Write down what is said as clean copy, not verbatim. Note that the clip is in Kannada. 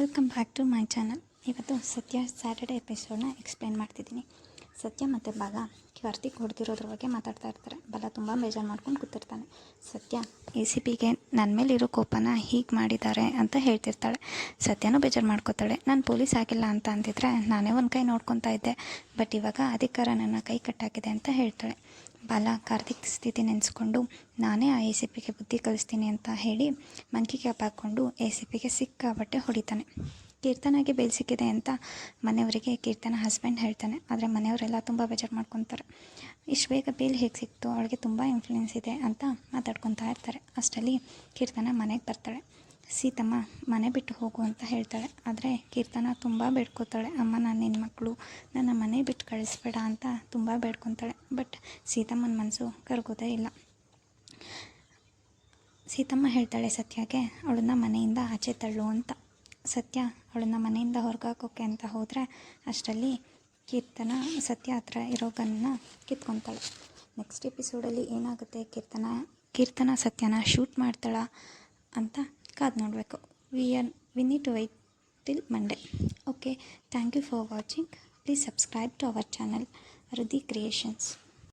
Welcome back to my channel. ಇವತ್ತು ಸತ್ಯ ಸ್ಯಾಟರ್ಡೆ ಎಪಿಸೋಡ್ನ ಎಕ್ಸ್ಪ್ಲೇನ್ ಮಾಡ್ತಿದ್ದೀನಿ. ಸತ್ಯ ಮತ್ತು ಬಾಲ ಕಾರ್ತಿಕ್ ಹೊಡೆದಿರೋದ್ರ ಬಗ್ಗೆ ಮಾತಾಡ್ತಾ ಇರ್ತಾರೆ. ಬಾಲ ತುಂಬ ಬೇಜಾರು ಮಾಡ್ಕೊಂಡು ಕೂತಿರ್ತಾನೆ. ಸತ್ಯ ACPಗೆ ನನ್ನ ಮೇಲಿರೋ ಕೋಪನ ಹೀಗೆ ಮಾಡಿದ್ದಾರೆ ಅಂತ ಹೇಳ್ತಿರ್ತಾಳೆ. ಸತ್ಯನೂ ಬೇಜಾರು ಮಾಡ್ಕೋತಾಳೆ. ನಾನು ಪೊಲೀಸ್ ಆಗಿಲ್ಲ ಅಂತ ಅಂತಿದ್ರೆ ನಾನೇ ಒಂದು ಕೈ ನೋಡ್ಕೊತಾ ಇದ್ದೆ, ಬಟ್ ಇವಾಗ ಅಧಿಕಾರ ನನ್ನ ಕೈ ಕಟ್ಟಾಕಿದೆ ಅಂತ ಹೇಳ್ತಾಳೆ. ಬಾಲ ಕಾರ್ತಿಕ್ ಸ್ಥಿತಿ ನೆನೆಸ್ಕೊಂಡು ನಾನೇ ಆ ACPಗೆ ಬುದ್ಧಿ ಕಲಿಸ್ತೀನಿ ಅಂತ ಹೇಳಿ ಮಂಕಿ ಕ್ಯಾಪ್ ಹಾಕ್ಕೊಂಡು ACPಗೆ ಸಿಕ್ಕಾಬಟ್ಟೆ ಹೊಡಿತಾನೆ. ಕೀರ್ತನಾಗೆ ಬೇಲ್ ಸಿಕ್ಕಿದೆ ಅಂತ ಮನೆಯವರಿಗೆ ಕೀರ್ತನ ಹಸ್ಬೆಂಡ್ ಹೇಳ್ತಾನೆ. ಆದರೆ ಮನೆಯವರೆಲ್ಲ ತುಂಬ ಬೇಜಾರು ಮಾಡ್ಕೊತಾರೆ. ಇಷ್ಟು ಬೇಗ ಬೇಲ್ ಹೇಗೆ ಸಿಕ್ತು, ಅವಳಿಗೆ ತುಂಬ ಇನ್ಫ್ಲೂಯೆನ್ಸ್ ಇದೆ ಅಂತ ಮಾತಾಡ್ಕೊತಾ ಇರ್ತಾರೆ. ಅಷ್ಟರಲ್ಲಿ ಕೀರ್ತನ ಮನೆಗೆ ಬರ್ತಾಳೆ. ಸೀತಮ್ಮ ಮನೆ ಬಿಟ್ಟು ಹೋಗು ಅಂತ ಹೇಳ್ತಾಳೆ. ಆದರೆ ಕೀರ್ತನ ತುಂಬ ಬೇಡ್ಕೋತಾಳೆ. ಅಮ್ಮ, ನಾನು ನಿನ್ನ ಮಕ್ಕಳು, ನನ್ನ ಮನೆ ಬಿಟ್ಟು ಕಳಿಸ್ಬೇಡ ಅಂತ ತುಂಬ ಬೇಡ್ಕೊತಾಳೆ. ಬಟ್ ಸೀತಮ್ಮನ ಮನಸ್ಸು ಕರಗೋದೇ ಇಲ್ಲ. ಸೀತಮ್ಮ ಹೇಳ್ತಾಳೆ ಸತ್ಯಗೆ ಅವಳನ್ನ ಮನೆಯಿಂದ ಆಚೆ ತಳ್ಳು ಅಂತ. ಸತ್ಯ ಅವಳನ್ನ ಮನೆಯಿಂದ ಹೊರಗಾಕೋಕೆ ಅಂತ ಹೋದರೆ ಅಷ್ಟರಲ್ಲಿ ಕೀರ್ತನ ಸತ್ಯ ಹತ್ರ ಇರೋ ಗನ್ನ ಕಿತ್ಕೊತಾಳೆ. ನೆಕ್ಸ್ಟ್ ಎಪಿಸೋಡಲ್ಲಿ ಏನಾಗುತ್ತೆ, ಕೀರ್ತನ ಸತ್ಯನ ಶೂಟ್ ಮಾಡ್ತಾಳ ಅಂತ ಕಾದು ನೋಡಬೇಕು. We need to wait till Monday. Okay, thank you for watching. Please subscribe to our channel Rudi creations.